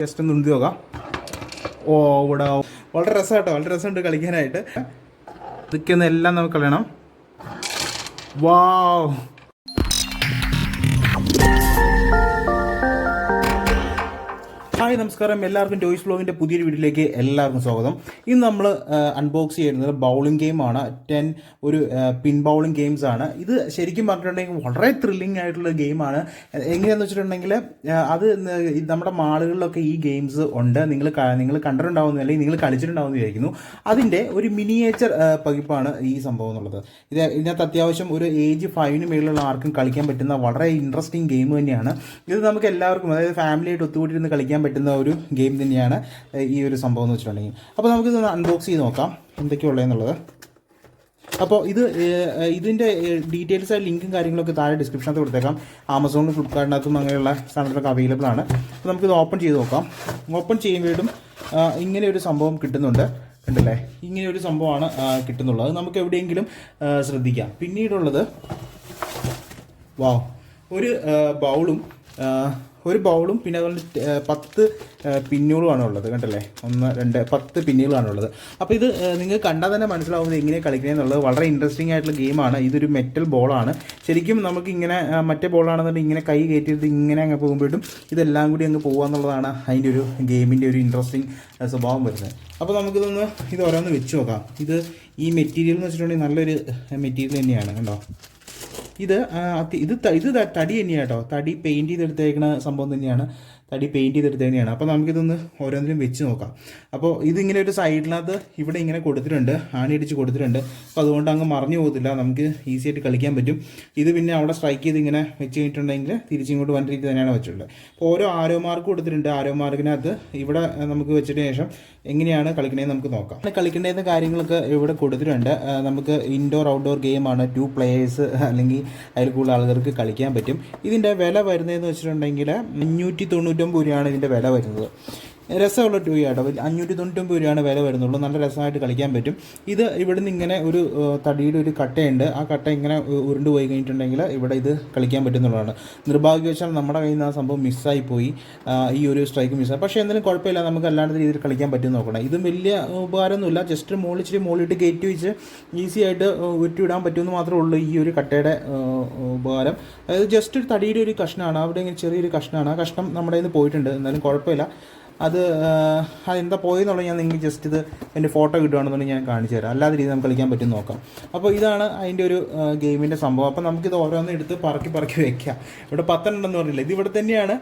Just ഒന്ന് ഉന്തി നോക്കാം. ഓ ഇവിടെ വളരെ രസമാട്ടോ, വളരെ രസമുണ്ട് കളിക്കാനായിട്ട്. ഇതൊക്കെ ഒന്ന് എല്ലാം നമുക്ക് കളയണം. വാവ്, ഹായ് നമസ്കാരം, എല്ലാവർക്കും ടോയ്സ് വ്ലോഗിൻ്റെ പുതിയൊരു വീഡിയോയിലേക്ക് എല്ലാവർക്കും സ്വാഗതം. ഇന്ന് നമ്മൾ അൺബോക്സ് ചെയ്യുന്നത് ബൗളിംഗ് ഗെയിമാണ്. ഒരു പിൻ ബൗളിംഗ് ഗെയിംസ് ആണ്. ഇത് ശരിക്കും പറഞ്ഞിട്ടുണ്ടെങ്കിൽ വളരെ ത്രില്ലിംഗ് ആയിട്ടുള്ള ഗെയിമാണ്. എങ്ങനെയാണെന്ന് വെച്ചിട്ടുണ്ടെങ്കിൽ അത് നമ്മുടെ മാളുകളിലൊക്കെ ഈ ഗെയിംസ് ഉണ്ട്. നിങ്ങൾ കണ്ടിട്ടുണ്ടാവുന്ന അല്ലെങ്കിൽ നിങ്ങൾ കളിച്ചിട്ടുണ്ടാവുമെന്ന് വിചാരിക്കുന്നു. അതിൻ്റെ ഒരു മിനിയേച്ചർ പതിപ്പാണ് ഈ സംഭവം എന്നുള്ളത്. ഇതിനകത്ത് അത്യാവശ്യം ഒരു ഏജ് 5 മേലുള്ള ആർക്കും കളിക്കാൻ പറ്റുന്ന വളരെ ഇൻട്രസ്റ്റിംഗ് ഗെയിം തന്നെയാണ്. ഇത് നമുക്ക് എല്ലാവർക്കും, അതായത് ഫാമിലിയായിട്ട് ഒത്തുകൂടിയിരുന്ന് കളിക്കാൻ പറ്റുന്ന ഒരു ഗെയിം തന്നെയാണ് ഈ ഒരു സംഭവം എന്ന് വെച്ചിട്ടുണ്ടെങ്കിൽ. അപ്പോൾ നമുക്കിത് അൺബോക്സ് ചെയ്ത് നോക്കാം എന്തൊക്കെയുള്ളതെന്നുള്ളത്. അപ്പോൾ ഇതിൻ്റെ ഡീറ്റെയിൽസ് ആയ ലിങ്കും കാര്യങ്ങളൊക്കെ താഴെ ഡിസ്ക്രിപ്ഷനകത്ത് കൊടുത്തേക്കാം. ആമസോണിലും ഫ്ലിപ്കാർട്ടിനകത്തും അങ്ങനെയുള്ള സാധനങ്ങളൊക്കെ അവൈലബിൾ ആണ്. അപ്പോൾ നമുക്കിത് ഓപ്പൺ ചെയ്ത് നോക്കാം. ഓപ്പൺ ചെയ്യുമ്പോഴും ഇങ്ങനെ ഒരു സംഭവം കിട്ടുന്നുണ്ട്, കണ്ടില്ലേ? ഇങ്ങനെ ഒരു സംഭവമാണ് കിട്ടുന്നുള്ളത്. അത് നമുക്ക് എവിടെയെങ്കിലും ശ്രദ്ധിക്കാം. പിന്നീടുള്ളത് ഒരു ബൗളും പിന്നെ അതുപോലെ 10 പിന്നുകളുമാണ് ഉള്ളത്, കണ്ടല്ലേ? 1 2 10 പിന്നുകളാണ് ഉള്ളത്. അപ്പോൾ ഇത് നിങ്ങൾക്ക് കണ്ടാൽ തന്നെ മനസ്സിലാവുന്നത് എങ്ങനെ കളിക്കുക എന്നുള്ളത്. വളരെ ഇൻട്രസ്റ്റിംഗ് ആയിട്ടുള്ള ഗെയിമാണ്. ഇതൊരു മെറ്റൽ ബോളാണ്. ശരിക്കും നമുക്ക് ഇങ്ങനെ മറ്റേ ബോളാണെന്നുണ്ടെങ്കിൽ ഇങ്ങനെ കൈ കയറ്റിയിട്ട് ഇങ്ങനെ അങ്ങ് പോകുമ്പോഴും ഇതെല്ലാം കൂടി അങ്ങ് പോകുക എന്നുള്ളതാണ് അതിൻ്റെ ഒരു ഗെയിമിൻ്റെ ഒരു ഇൻട്രസ്റ്റിംഗ് സ്വഭാവം വരുന്നത്. അപ്പോൾ ഇത് ഓരോന്ന് വെച്ച് നോക്കാം. ഈ മെറ്റീരിയൽ എന്ന് വെച്ചിട്ടുണ്ടെങ്കിൽ നല്ലൊരു മെറ്റീരിയൽ തന്നെയാണ്, കണ്ടോ? ഇത് തടി തന്നെയാണ് കേട്ടോ. തടി പെയിൻറ്റ് ചെയ്തെടുത്തേക്കുന്ന സംഭവം തന്നെയാണ്. അപ്പോൾ നമുക്കിതൊന്ന് ഓരോന്നിലും വെച്ച് നോക്കാം. അപ്പോൾ ഇതിങ്ങനെ ഒരു സൈഡിനകത്ത് ഇവിടെ ഇങ്ങനെ കൊടുത്തിട്ടുണ്ട്, ആണിയടിച്ച് കൊടുത്തിട്ടുണ്ട്. അപ്പോൾ അതുകൊണ്ട് അങ്ങ് മറിഞ്ഞു പോകത്തില്ല, നമുക്ക് ഈസി ആയിട്ട് കളിക്കാൻ പറ്റും. ഇത് പിന്നെ അവിടെ സ്ട്രൈക്ക് ചെയ്ത് ഇങ്ങനെ വെച്ച് കഴിഞ്ഞിട്ടുണ്ടെങ്കിൽ തിരിച്ചിങ്ങോട്ട് വന്ന രീതി തന്നെയാണ് വെച്ചിട്ടുള്ളത്. അപ്പോൾ ഓരോ ആരോ മാർക്ക് കൊടുത്തിട്ടുണ്ട്. ആരോ മാർക്കിനകത്ത് ഇവിടെ നമുക്ക് വെച്ചതിന് ശേഷം എങ്ങനെയാണ് കളിക്കണേന്ന് നമുക്ക് നോക്കാം. കളിക്കേണ്ടതെന്ന കാര്യങ്ങളൊക്കെ ഇവിടെ കൊടുത്തിട്ടുണ്ട്. നമുക്ക് ഇൻഡോർ ഔട്ട്ഡോർ ഗെയിമാണ്. 2 പ്ലേയേഴ്സ് അല്ലെങ്കിൽ അതിൽ കൂടുതൽ ആളുകൾക്ക് കളിക്കാൻ പറ്റും. ഇതിൻ്റെ വില വരുന്നതെന്ന് വെച്ചിട്ടുണ്ടെങ്കിൽ 599 രൂപയാണ് ഇതിൻ്റെ വില വരുന്നത്. രസമുള്ള ടൂയാട്ടോ. 599 രൂപയാണ് വില വരുന്നുള്ളൂ. നല്ല രസമായിട്ട് കളിക്കാൻ പറ്റും. ഇത് ഇവിടുന്ന് ഇങ്ങനെ ഒരു തടിയുടെ ഒരു കട്ടയുണ്ട്. ആ കട്ട ഇങ്ങനെ ഉരുണ്ട് പോയി കഴിഞ്ഞിട്ടുണ്ടെങ്കിൽ ഇവിടെ ഇത് കളിക്കാൻ പറ്റുന്നുള്ളതാണ്. നിർഭാഗ്യവശാൽ നമ്മുടെ കയ്യിൽ നിന്ന് ആ സംഭവം മിസ്സായി പോയി. ഈ ഒരു സ്ട്രൈക്ക് മിസ്സായി. പക്ഷേ എന്തെങ്കിലും കുഴപ്പമില്ല, നമുക്ക് അല്ലാത്ത രീതിയിൽ കളിക്കാൻ പറ്റും നോക്കണം. ഇതും വലിയ ഉപകാരമൊന്നുമില്ല. ജസ്റ്റ് മുകളിലിട്ട് കയറ്റി വെച്ച് ഈസി ആയിട്ട് ഉരുട്ടിവിടാൻ പറ്റുമെന്ന് മാത്രമേ ഉള്ളൂ ഈ ഒരു കട്ടയുടെ ഉപകാരം. അതായത് ജസ്റ്റ് ഒരു തടിയുടെ ഒരു കഷ്ണമാണ്. അവിടെ ഇങ്ങനെ ചെറിയൊരു കഷ്ണമാണ്. ആ കഷ്ണം നമ്മുടെ കയ്യിൽ നിന്ന് പോയിട്ടുണ്ട്. എന്നാലും കുഴപ്പമില്ല. അതെന്താ പോയെന്നുള്ളത് ഞാൻ നിങ്ങൾക്ക് ജസ്റ്റ് എൻ്റെ ഫോട്ടോ കിട്ടുകയാണെന്നുണ്ടെങ്കിൽ ഞാൻ കാണിച്ചു തരാം. അല്ലാതെ രീതി നമുക്ക് കളിക്കാൻ പറ്റും നോക്കാം. അപ്പോൾ ഇതാണ് അതിൻ്റെ ഒരു ഗെയിമിൻ്റെ സംഭവം. അപ്പോൾ നമുക്കിത് ഓരോന്നും എടുത്ത് പറക്കി വെക്കാം. ഇവിടെ 10 ഉണ്ടെന്ന് പറഞ്ഞില്ല, ഇത് ഇവിടെ തന്നെയാണ്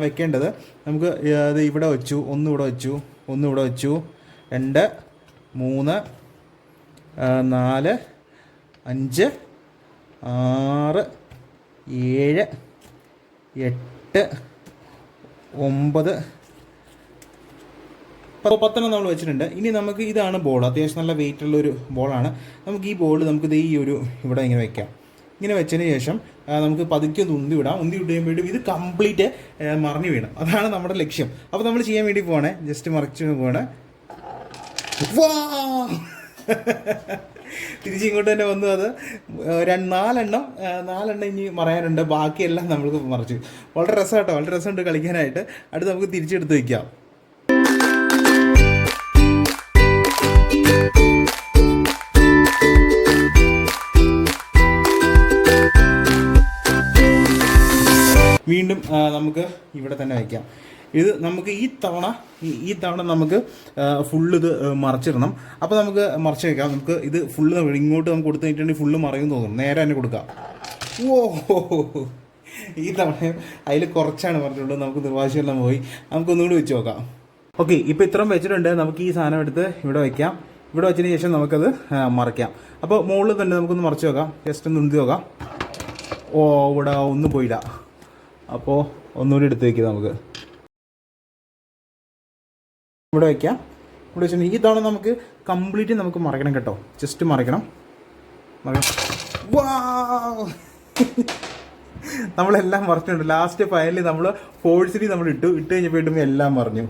വെക്കേണ്ടത്. നമുക്ക് ഇത് ഇവിടെ വെച്ചു, ഒന്ന് ഇവിടെ വെച്ചു, 2 3 4 5 6 7 8 9 10 നമ്മൾ വെച്ചിട്ടുണ്ട്. ഇനി നമുക്ക് ഇതാണ് ബോൾ. അത്യാവശ്യം നല്ല വെയിറ്റ് ഉള്ളൊരു ബോളാണ്. നമുക്ക് ഈ ബോൾ നമുക്കിത് ഇവിടെ ഇങ്ങനെ വെക്കാം. ഇങ്ങനെ വെച്ചതിന് ശേഷം നമുക്ക് പതുക്കെ ഉന്തി വിട്ട് കഴിയുമ്പോഴും ഇത് കംപ്ലീറ്റ് മറിഞ്ഞു വീണം. അതാണ് നമ്മുടെ ലക്ഷ്യം. അപ്പോൾ നമ്മൾ ചെയ്യാൻ വേണ്ടി പോവാണേ, ജസ്റ്റ് മറിച്ച് പോവാണ്. തിരിച്ചിങ്ങോട്ട് തന്നെ വന്നു. അത് 4 ഇനി മറയാനുണ്ട്. ബാക്കിയെല്ലാം നമുക്ക് മറിച്ചു. വളരെ രസമാട്ടോ, വളരെ രസമുണ്ട് കളിക്കാനായിട്ട്. അടുത്ത് നമുക്ക് തിരിച്ചെടുത്ത് വയ്ക്കാം. വീണ്ടും നമുക്ക് ഇവിടെ തന്നെ വയ്ക്കാം. ഇത് നമുക്ക് ഈ തവണ നമുക്ക് ഫുള്ള് ഇത് മറിച്ചിടണം. അപ്പോൾ നമുക്ക് മറിച്ച് വയ്ക്കാം. നമുക്ക് ഇത് ഫുള്ള് ഇങ്ങോട്ട് നമുക്ക് കൊടുത്തു കഴിഞ്ഞിട്ടുണ്ടെങ്കിൽ ഫുള്ള് മറിയും തോന്നുന്നു. നേരെ തന്നെ കൊടുക്കാം. ഈ തവണ അതിൽ കുറച്ചാണ് പറഞ്ഞിട്ടുള്ളത്. നമുക്ക് നിർവാശമെല്ലാം പോയി. നമുക്കൊന്നുകൂടി വെച്ച് നോക്കാം. ഓക്കെ, ഇപ്പോൾ ഇത്രയും വെച്ചിട്ടുണ്ട്. നമുക്ക് ഈ സാധനം എടുത്ത് ഇവിടെ വയ്ക്കാം. ഇവിടെ വെച്ചതിന് ശേഷം നമുക്കത് മറിക്കാം. അപ്പോൾ മുകളിൽ തന്നെ നമുക്കൊന്ന് മറിച്ച് നോക്കാം. ജസ്റ്റ് ഒന്ന് ഉന്തി നോക്കാം. ഇവിടെ ഒന്നും പോയില്ല. അപ്പോൾ ഒന്നുകൂടി എടുത്ത് വയ്ക്കാം. നമുക്ക് ഇവിടെ വയ്ക്കാം. ഇവിടെ വെച്ചിട്ടുണ്ടെങ്കിൽ ഈ തവണ നമുക്ക് കംപ്ലീറ്റ് നമുക്ക് മറിക്കണം കേട്ടോ. ജസ്റ്റ് മറിക്കണം. നമ്മളെല്ലാം മറിച്ചിട്ടുണ്ട്. ലാസ്റ്റ് ഫൈനലി നമ്മൾ ഫോഴ്സിലി നമ്മൾ ഇട്ട് കഴിഞ്ഞപ്പോഴും എല്ലാം മറിഞ്ഞു.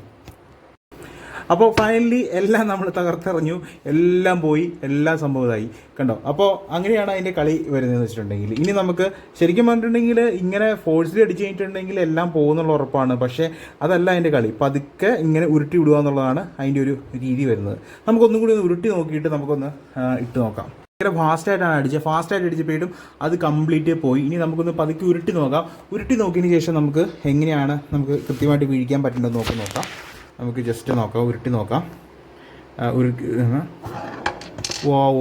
അപ്പോൾ ഫൈനലി എല്ലാം നമ്മൾ തകർത്തെറിഞ്ഞു, എല്ലാം പോയി, എല്ലാം സംഭവമായി കണ്ടോ. അപ്പോൾ അങ്ങനെയാണ് അതിൻ്റെ കളി വരുന്നതെന്ന് വെച്ചിട്ടുണ്ടെങ്കിൽ. ഇനി നമുക്ക് ശരിക്കും പറഞ്ഞിട്ടുണ്ടെങ്കിൽ ഇങ്ങനെ ഫോഴ്സിൽ അടിച്ച് കഴിഞ്ഞിട്ടുണ്ടെങ്കിൽ എല്ലാം പോകുന്നുള്ള ഉറപ്പാണ്. പക്ഷേ അതല്ല അതിൻ്റെ കളി, പതുക്കെ ഇങ്ങനെ ഉരുട്ടി വിടുക എന്നുള്ളതാണ് അതിൻ്റെ ഒരു രീതി വരുന്നത്. നമുക്കൊന്നും കൂടി ഒന്ന് ഉരുട്ടി നോക്കിയിട്ട് നമുക്കൊന്ന് ഇട്ട് നോക്കാം. ഭയങ്കര ഫാസ്റ്റായിട്ട് അടിച്ചപ്പോഴും അത് കംപ്ലീറ്റ് പോയി. ഇനി നമുക്കൊന്ന് പതുക്കെ ഉരുട്ടി നോക്കാം. ഉരുട്ടി നോക്കിയതിന് ശേഷം നമുക്ക് എങ്ങനെയാണ് നമുക്ക് കൃത്യമായിട്ട് വീഴിക്കാൻ പറ്റുന്നത് നോക്കാം. നമുക്ക് ജസ്റ്റ് നോക്കാം, ഉരുട്ടി നോക്കാം.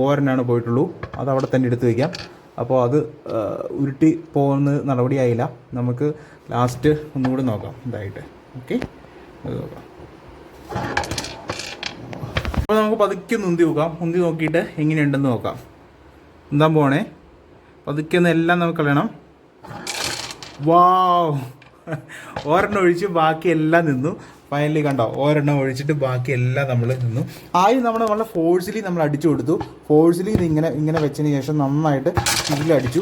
ഓരനാണ് പോയിട്ടുള്ളൂ, അത് അവിടെ തന്നെ എടുത്ത് വയ്ക്കാം. അപ്പോൾ അത് ഉരുട്ടി പോകുന്ന നടപടിയായില്ല. നമുക്ക് ലാസ്റ്റ് ഒന്നുകൂടി നോക്കാം ഇതായിട്ട്. ഓക്കെ, അത് നോക്കാം. അപ്പോൾ നമുക്ക് പതുക്കെ ഉന്തി നോക്കാം. ഉന്തി നോക്കിയിട്ട് എങ്ങനെയുണ്ടെന്ന് നോക്കാം. എന്താ പോണേ, പതുക്കെ ഒന്ന് എല്ലാം നമുക്ക് കളയണം. വാവ്, ഒരെണ്ണം ഒഴിച്ച് ബാക്കി എല്ലാം നിന്നു. ഫൈനലി കണ്ടോ, ഒരെണ്ണം ഒഴിച്ചിട്ട് ബാക്കി എല്ലാം നമ്മൾ നിന്നു. ആദ്യം നമ്മളെ ഫോഴ്സിലി നമ്മൾ അടിച്ചു കൊടുത്തു. ഫോഴ്സിലി ഇത് ഇങ്ങനെ വെച്ചതിന് ശേഷം നന്നായിട്ട് അടിച്ചു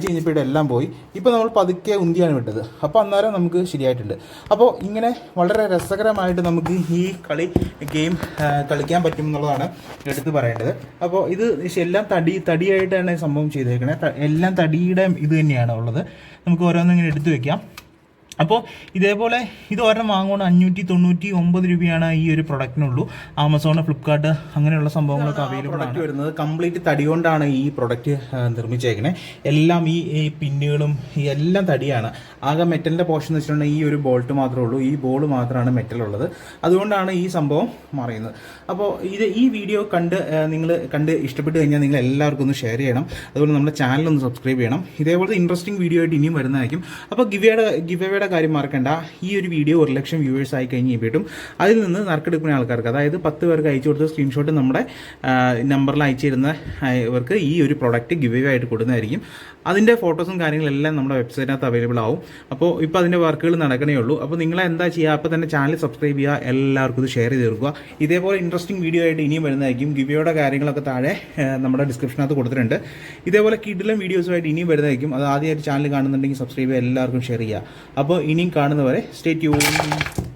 കഴിഞ്ഞപ്പോൾ ഇവിടെ എല്ലാം പോയി. ഇപ്പോൾ നമ്മൾ പതുക്കെ ഉന്തിയാണ് വിട്ടത്. അപ്പോൾ അന്നേരം നമുക്ക് ശരിയായിട്ടുണ്ട്. അപ്പോൾ ഇങ്ങനെ വളരെ രസകരമായിട്ട് നമുക്ക് ഈ ഗെയിം കളിക്കാൻ പറ്റും എന്നുള്ളതാണ് എടുത്ത് പറയേണ്ടത്. അപ്പോൾ ഇത് എല്ലാം തടിയായിട്ടാണ് സംഭവം ചെയ്തേക്കണേ. എല്ലാം തടിയുടെ ഇത് തന്നെയാണ് ഉള്ളത്. നമുക്ക് ഓരോന്നും ഇങ്ങനെ എടുത്ത് വെക്കാം. അപ്പോൾ ഇതേപോലെ ഇത് ഒരെണ്ണം വാങ്ങുകൊണ്ട് 599 രൂപയാണ് ഈ ഒരു പ്രൊഡക്റ്റിനുള്ളൂ. ആമസോൺ, ഫ്ലിപ്കാർട്ട് അങ്ങനെയുള്ള സംഭവങ്ങളൊക്കെ അവൈലബിൾ ആണ്. വരുന്നത് കംപ്ലീറ്റ് തടി കൊണ്ടാണ് ഈ പ്രൊഡക്റ്റ് നിർമ്മിച്ചേക്കണേ. എല്ലാം ഈ പിന്നുകളും എല്ലാം തടിയാണ്. ആകെ മെറ്റലിൻ്റെ പോർഷൻ എന്ന് വെച്ചിട്ടുണ്ടെങ്കിൽ ഈ ഒരു ബോൾട്ട് മാത്രമേ ഉള്ളൂ. ഈ ബോൾ മാത്രമാണ് മെറ്റലുള്ളത്. അതുകൊണ്ടാണ് ഈ സംഭവം മാറിയുന്നത്. അപ്പോൾ ഈ വീഡിയോ നിങ്ങൾ ഇഷ്ടപ്പെട്ട് കഴിഞ്ഞാൽ നിങ്ങൾ എല്ലാവർക്കും ഒന്ന് ഷെയർ ചെയ്യണം. അതുപോലെ നമ്മുടെ ചാനലൊന്ന് സബ്സ്ക്രൈബ് ചെയ്യണം. ഇതേപോലത്തെ ഇൻട്രസ്റ്റിംഗ് വീഡിയോ ആയിട്ട് ഇനിയും വരുന്നതായിരിക്കും. അപ്പോൾ ഗിവ് കാര്യം മറക്കണ്ട. ഈ ഒരു വീഡിയോ 1 ലക്ഷം വ്യൂവേഴ്സ് ആയി കഴിഞ്ഞിട്ടും അതിൽ നിന്ന് നറുക്കെടുക്കുന്ന ആൾക്കാർക്ക്, അതായത് 10 പേർക്ക് അയച്ചു കൊടുത്ത സ്ക്രീൻഷോട്ട് നമ്മുടെ നമ്പറിൽ അയച്ചിരുന്ന ഇവർക്ക് ഈ ഒരു പ്രൊഡക്റ്റ് ഗിവ് ആയിട്ട് കൊടുക്കുന്നതായിരിക്കും. അതിൻ്റെ ഫോട്ടോസും കാര്യങ്ങളെല്ലാം നമ്മുടെ വെബ്സൈറ്റിനകത്ത് അവൈലബിൾ ആവും. അപ്പോൾ ഇപ്പോൾ അതിൻ്റെ വർക്കുകൾ നടക്കണേ ഉള്ളൂ. അപ്പോൾ നിങ്ങൾ എന്താ ചെയ്യുക, അപ്പോൾ തന്നെ ചാനൽ സബ്സ്ക്രൈബ് ചെയ്യുക, എല്ലാവർക്കും ഇത് ഷെയർ ചെയ്ത് തീർക്കുക. ഇതേപോലെ ഇൻട്രസ്റ്റിംഗ് വീഡിയോ ആയിട്ട് ഇനിയും വരുന്നതായിരിക്കും. ഗിവയുടെ കാര്യങ്ങളൊക്കെ താഴെ നമ്മുടെ ഡിസ്ക്രിപ്ഷനകത്ത് കൊടുത്തിട്ടുണ്ട്. ഇതേപോലെ കിഡിലും വീഡിയോസുമായിട്ട് ഇനിയും വരുന്നതായിരിക്കും. അത് ആദ്യമായിട്ട് ചാനൽ കാണുന്നുണ്ടെങ്കിൽ സബ്സ്ക്രൈബ് ചെയ്യുക, എല്ലാവർക്കും ഷെയർ ചെയ്യുക. അപ്പോൾ ഇനിയും കാണുന്നവരെ സ്റ്റേ ട്യൂൺ.